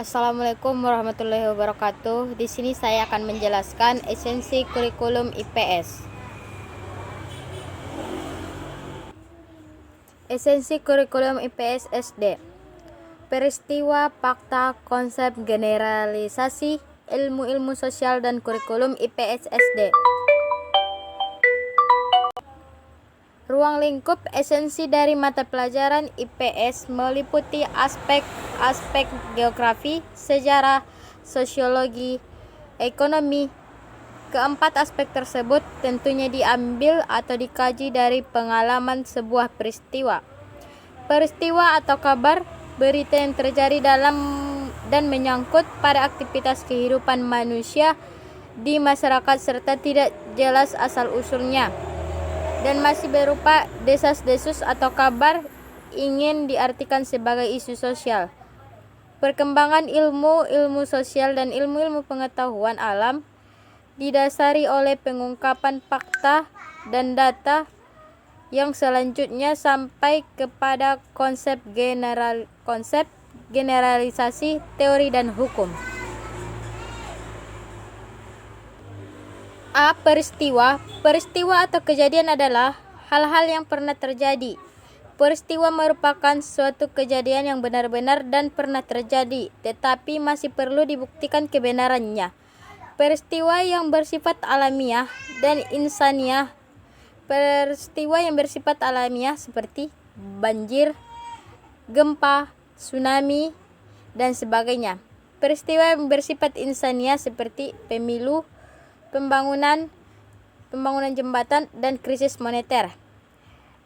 Assalamualaikum warahmatullahi wabarakatuh. Di sini saya akan menjelaskan esensi kurikulum IPS. Esensi kurikulum IPS SD. Peristiwa, fakta, konsep, generalisasi, ilmu-ilmu sosial dan kurikulum IPS SD. Ruang lingkup esensi dari mata pelajaran IPS meliputi aspek geografi, sejarah, sosiologi, ekonomi. Keempat aspek tersebut tentunya diambil atau dikaji dari pengalaman sebuah peristiwa. Peristiwa atau kabar, berita yang terjadi dalam dan menyangkut pada aktivitas kehidupan manusia di masyarakat serta tidak jelas asal-usulnya dan masih berupa desas-desus atau kabar ingin diartikan sebagai isu sosial. Perkembangan ilmu sosial dan ilmu pengetahuan alam didasari oleh pengungkapan fakta dan data yang selanjutnya sampai kepada konsep generalisasi, teori dan hukum. A. Peristiwa. Peristiwa atau kejadian adalah hal-hal yang pernah terjadi. Peristiwa merupakan suatu kejadian yang benar-benar dan pernah terjadi, tetapi masih perlu dibuktikan kebenarannya. Peristiwa yang bersifat alamiah dan insaniah. Peristiwa yang bersifat alamiah seperti banjir, gempa, tsunami, dan sebagainya. Peristiwa yang bersifat insaniah seperti pemilu, pembangunan jembatan, dan krisis moneter.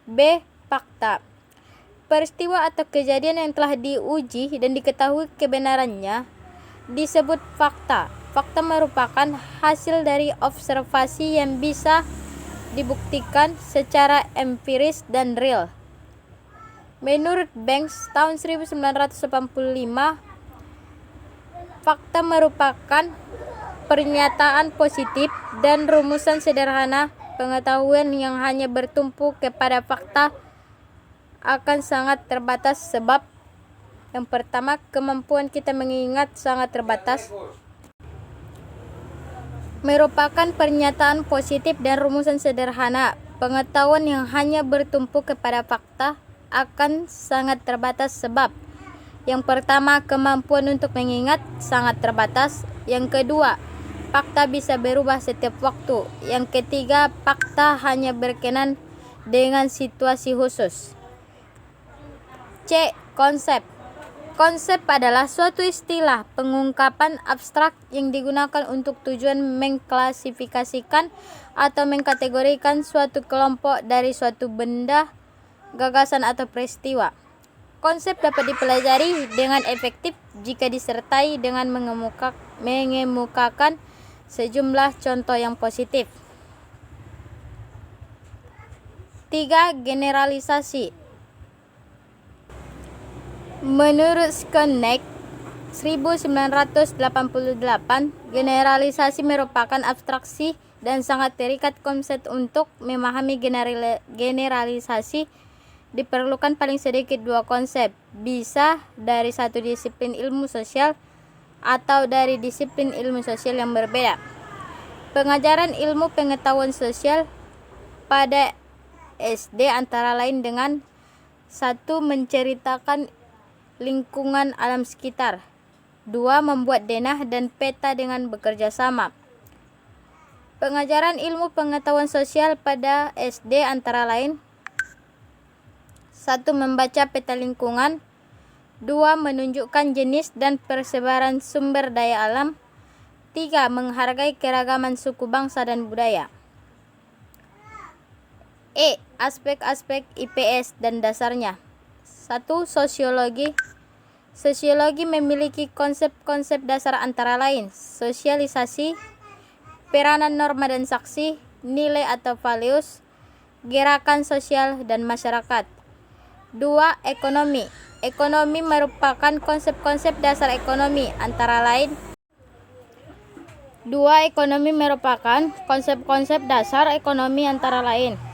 B. Fakta. Peristiwa atau kejadian yang telah diuji dan diketahui kebenarannya disebut fakta. Fakta merupakan hasil dari observasi yang bisa dibuktikan secara empiris dan real. Menurut Banks tahun 1985, fakta merupakan pernyataan positif dan rumusan sederhana. Pengetahuan yang hanya bertumpu kepada fakta akan sangat terbatas sebab yang pertama, kemampuan kita mengingat sangat terbatas. Merupakan pernyataan positif dan rumusan sederhana. Pengetahuan yang hanya bertumpu kepada fakta akan sangat terbatas sebab yang pertama, kemampuan untuk mengingat sangat terbatas. Yang kedua, fakta bisa berubah setiap waktu. Yang ketiga, fakta hanya berkenan dengan situasi khusus. C. Konsep. Konsep adalah suatu istilah pengungkapan abstrak yang digunakan untuk tujuan mengklasifikasikan atau mengkategorikan suatu kelompok dari suatu benda, gagasan atau peristiwa. Konsep dapat dipelajari dengan efektif jika disertai dengan mengemukakan sejumlah contoh yang positif. 3. Generalisasi. Menurut Skonek 1988, generalisasi merupakan abstraksi dan sangat terikat konsep. Untuk memahami generalisasi diperlukan paling sedikit dua konsep, bisa dari satu disiplin ilmu sosial atau dari disiplin ilmu sosial yang berbeda. Pengajaran ilmu pengetahuan sosial pada SD antara lain dengan 1. Menceritakan lingkungan alam sekitar. 2. Membuat denah dan peta dengan bekerja sama. Pengajaran ilmu pengetahuan sosial pada SD antara lain 1. Membaca peta lingkungan. 2. Menunjukkan jenis dan persebaran sumber daya alam. 3. Menghargai keragaman suku, bangsa, dan budaya. E. Aspek-aspek IPS dan dasarnya. 1. Sosiologi. Sosiologi memiliki konsep-konsep dasar antara lain sosialisasi, peranan norma dan saksi, nilai atau values, gerakan sosial, dan masyarakat. 2. Ekonomi. Ekonomi merupakan konsep-konsep dasar ekonomi antara lain. 2. Ekonomi merupakan konsep-konsep dasar ekonomi antara lain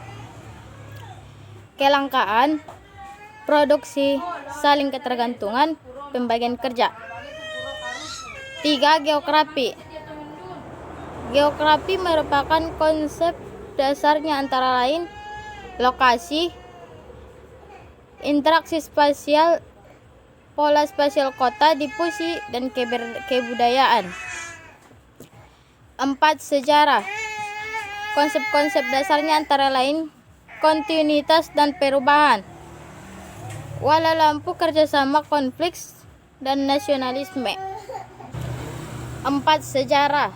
kelangkaan, produksi, saling ketergantungan, pembagian kerja. 3. Geografi. Geografi merupakan konsep dasarnya antara lain lokasi, interaksi spasial, pola spasial kota, difusi, dan kebudayaan. 4. Sejarah. Konsep-konsep dasarnya antara lain kontinuitas dan perubahan, wala lampu kerjasama, konflik, dan nasionalisme. 4. Sejarah.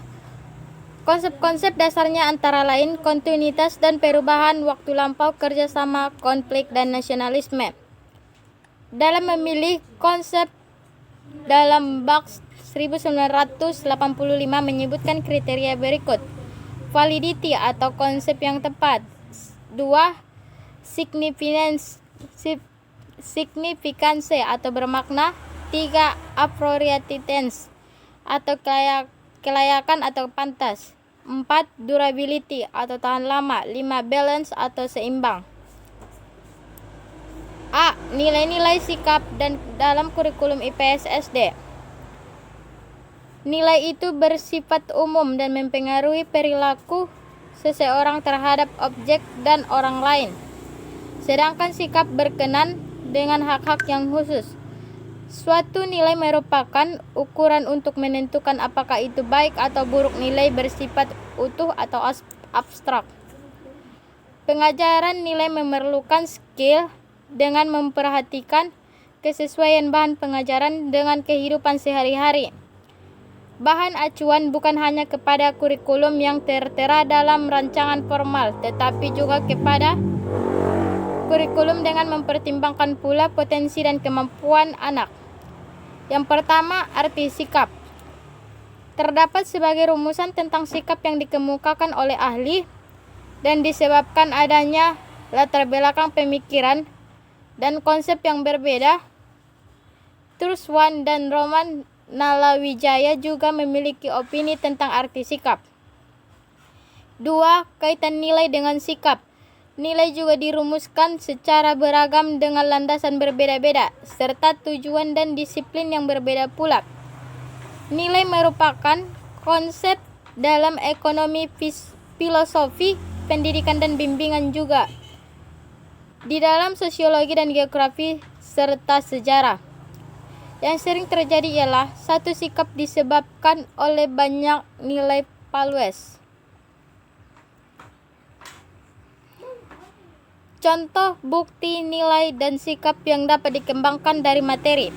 Konsep-konsep dasarnya antara lain kontinuitas dan perubahan, waktu lampau, kerjasama, konflik, dan nasionalisme. Dalam memilih konsep, dalam Bax 1985 menyebutkan kriteria berikut. Validity atau konsep yang tepat. 2. Signifikansi atau bermakna. 3. Appropriateness atau kelayakan atau pantas. 4. Durability atau tahan lama. 5. Balance atau seimbang. A. Nilai-nilai sikap dan dalam kurikulum IPS SD. Nilai itu bersifat umum dan mempengaruhi perilaku seseorang terhadap objek dan orang lain. Sedangkan sikap berkenan dengan hak-hak yang khusus. Suatu nilai merupakan ukuran untuk menentukan apakah itu baik atau buruk. Nilai bersifat utuh atau abstrak. Pengajaran nilai memerlukan skill dengan memperhatikan kesesuaian bahan pengajaran dengan kehidupan sehari-hari. Bahan acuan bukan hanya kepada kurikulum yang tertera dalam rancangan formal, tetapi juga kepada kurikulum dengan mempertimbangkan pula potensi dan kemampuan anak. Yang pertama, arti sikap. Terdapat sebagai rumusan tentang sikap yang dikemukakan oleh ahli dan disebabkan adanya latar belakang pemikiran dan konsep yang berbeda. Truswan dan Roman Nalawijaya juga memiliki opini tentang arti sikap. 2. Kaitan nilai dengan sikap. Nilai juga dirumuskan secara beragam dengan landasan berbeda-beda, serta tujuan dan disiplin yang berbeda pula. Nilai merupakan konsep dalam ekonomi, filosofi, pendidikan, dan bimbingan juga di dalam sosiologi dan geografi serta sejarah. Yang sering terjadi ialah satu sikap disebabkan oleh banyak nilai values. Contoh bukti nilai dan sikap yang dapat dikembangkan dari materi.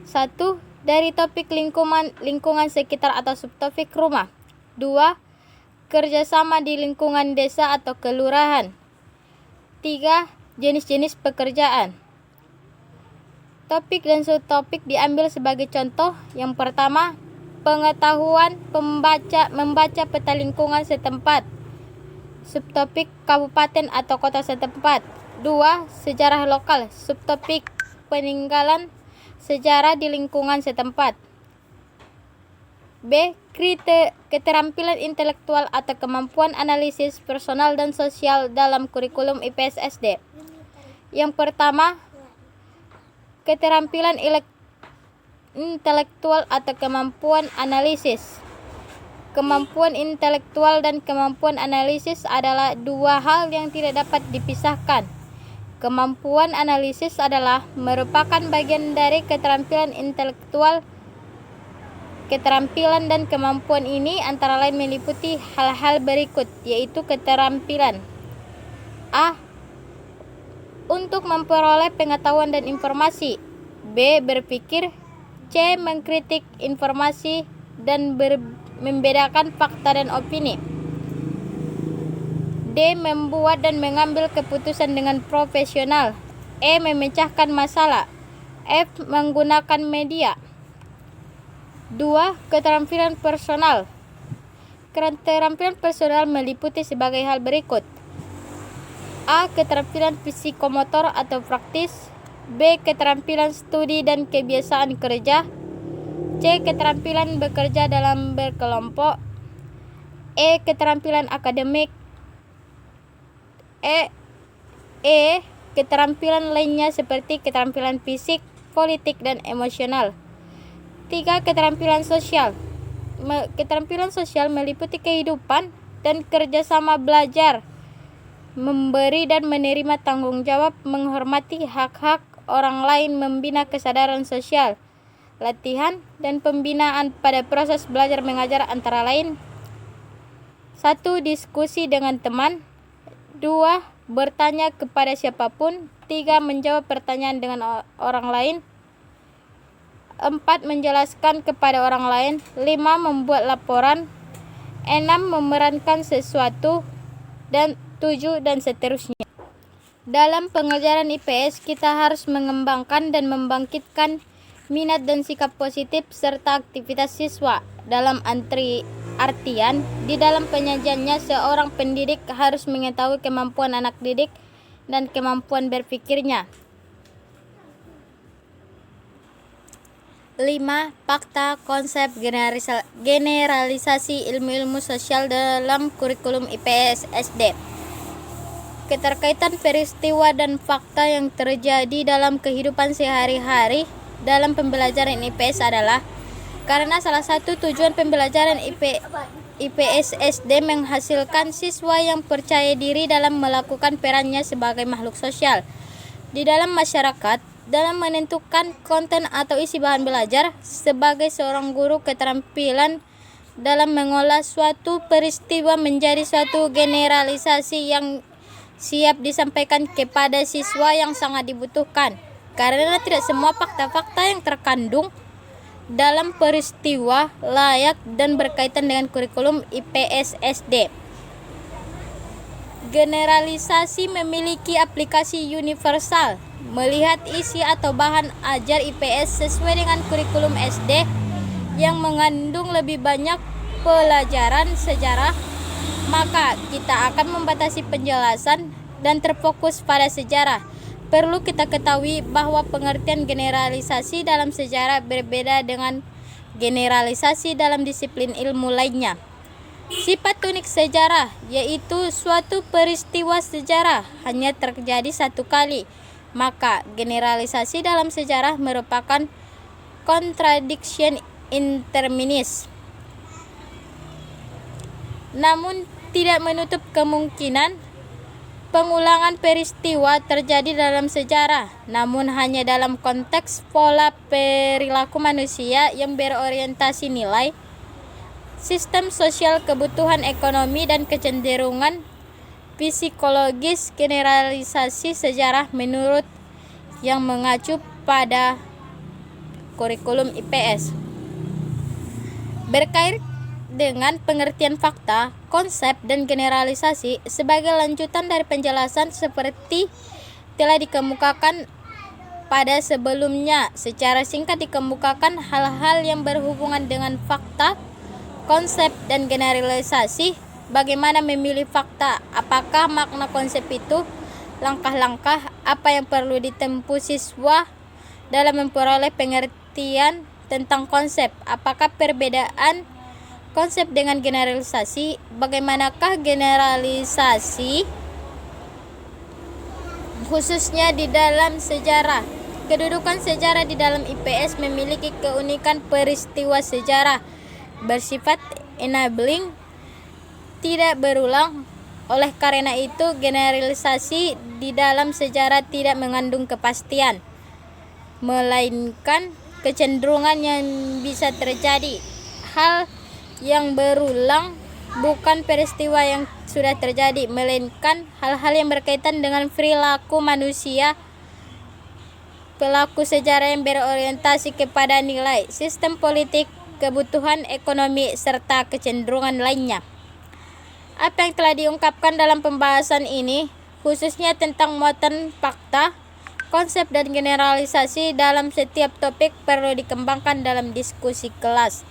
1. Dari topik lingkungan sekitar atau subtopik rumah. 2. Kerjasama di lingkungan desa atau kelurahan. 3. Jenis-jenis pekerjaan. Topik dan subtopik diambil sebagai contoh. Yang pertama, pengetahuan membaca peta lingkungan setempat. Subtopik kabupaten atau kota setempat. 2. Sejarah lokal. Subtopik peninggalan sejarah di lingkungan setempat. B. Keterampilan intelektual atau kemampuan analisis personal dan sosial dalam kurikulum IPS SD. Yang pertama, keterampilan intelektual atau kemampuan analisis. Kemampuan intelektual dan kemampuan analisis adalah dua hal yang tidak dapat dipisahkan. Kemampuan analisis adalah merupakan bagian dari keterampilan intelektual. Keterampilan dan kemampuan ini antara lain meliputi hal-hal berikut, yaitu keterampilan A. Untuk memperoleh pengetahuan dan informasi. B. Berpikir. C. Mengkritik informasi dan membedakan fakta dan opini. D. Membuat dan mengambil keputusan dengan profesional. E. Memecahkan masalah. F. Menggunakan media. 2. Keterampilan personal. Keterampilan personal meliputi sebagai hal berikut. A. Keterampilan psikomotor atau praktis. B. Keterampilan studi dan kebiasaan kerja. C. Keterampilan bekerja dalam berkelompok. E. Keterampilan akademik. Keterampilan lainnya seperti keterampilan fisik, politik, dan emosional. 3. Keterampilan sosial. Keterampilan sosial meliputi kehidupan dan kerjasama belajar, memberi dan menerima tanggung jawab, menghormati hak-hak orang lain, membina kesadaran sosial, latihan dan pembinaan pada proses belajar mengajar antara lain 1. Diskusi dengan teman 2. Bertanya kepada siapapun 3. Menjawab pertanyaan dengan orang lain 4. Menjelaskan kepada orang lain 5. Membuat laporan 6. Memerankan sesuatu dan 7 dan seterusnya. Dalam pengajaran IPS kita harus mengembangkan dan membangkitkan minat dan sikap positif serta aktivitas siswa. Dalam artian, di dalam penyajiannya seorang pendidik harus mengetahui kemampuan anak didik dan kemampuan berpikirnya. 5. Fakta, konsep, generalisasi ilmu-ilmu sosial dalam kurikulum IPS SD. Keterkaitan peristiwa dan fakta yang terjadi dalam kehidupan sehari-hari dalam pembelajaran IPS adalah karena salah satu tujuan pembelajaran IPS SD menghasilkan siswa yang percaya diri dalam melakukan perannya sebagai makhluk sosial di dalam masyarakat. Dalam menentukan konten atau isi bahan belajar, sebagai seorang guru keterampilan dalam mengolah suatu peristiwa menjadi suatu generalisasi yang siap disampaikan kepada siswa yang sangat dibutuhkan. Karena tidak semua fakta-fakta yang terkandung dalam peristiwa layak dan berkaitan dengan kurikulum IPS SD. Generalisasi memiliki aplikasi universal. Melihat isi atau bahan ajar IPS sesuai dengan kurikulum SD yang mengandung lebih banyak pelajaran sejarah, maka kita akan membatasi penjelasan dan terfokus pada sejarah. Perlu kita ketahui bahwa pengertian generalisasi dalam sejarah berbeda dengan generalisasi dalam disiplin ilmu lainnya. Sifat unik sejarah yaitu suatu peristiwa sejarah hanya terjadi satu kali. Maka generalisasi dalam sejarah merupakan contradiction in terminis. Namun tidak menutup kemungkinan pengulangan peristiwa terjadi dalam sejarah, namun hanya dalam konteks pola perilaku manusia yang berorientasi nilai, sistem sosial, kebutuhan ekonomi, dan kecenderungan psikologis. Generalisasi sejarah menurut yang mengacu pada kurikulum IPS berkait dengan pengertian fakta, konsep, dan generalisasi sebagai lanjutan dari penjelasan seperti telah dikemukakan pada sebelumnya. Secara singkat dikemukakan hal-hal yang berhubungan dengan fakta, konsep, dan generalisasi. Bagaimana memilih fakta? Apakah makna konsep itu? Langkah-langkah apa yang perlu ditempuh siswa dalam memperoleh pengertian tentang konsep? Apakah perbedaan konsep dengan generalisasi? Bagaimanakah generalisasi khususnya di dalam sejarah? Kedudukan sejarah di dalam IPS memiliki keunikan peristiwa sejarah bersifat enabling, tidak berulang. Oleh karena itu, generalisasi di dalam sejarah tidak mengandung kepastian, melainkan kecenderungan yang bisa terjadi. Hal yang berulang bukan peristiwa yang sudah terjadi, melainkan hal-hal yang berkaitan dengan perilaku manusia, pelaku sejarah yang berorientasi kepada nilai, sistem politik, kebutuhan ekonomi, serta kecenderungan lainnya. Apa yang telah diungkapkan dalam pembahasan ini, khususnya tentang muatan fakta, konsep, dan generalisasi dalam setiap topik perlu dikembangkan dalam diskusi kelas.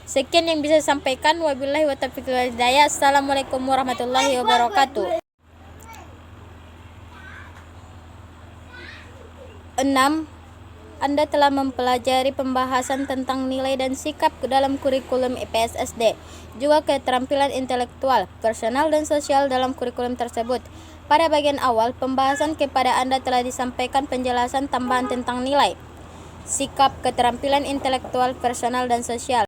Sekian yang bisa sampaikan. Wabillahi wa taufiq wal hidayah. Assalamualaikum warahmatullahi wabarakatuh. 6. Anda telah mempelajari pembahasan tentang nilai dan sikap dalam kurikulum IPS SD, juga keterampilan intelektual, personal, dan sosial dalam kurikulum tersebut. Pada bagian awal pembahasan kepada Anda telah disampaikan penjelasan tambahan tentang nilai. sikap, keterampilan intelektual, personal, dan sosial.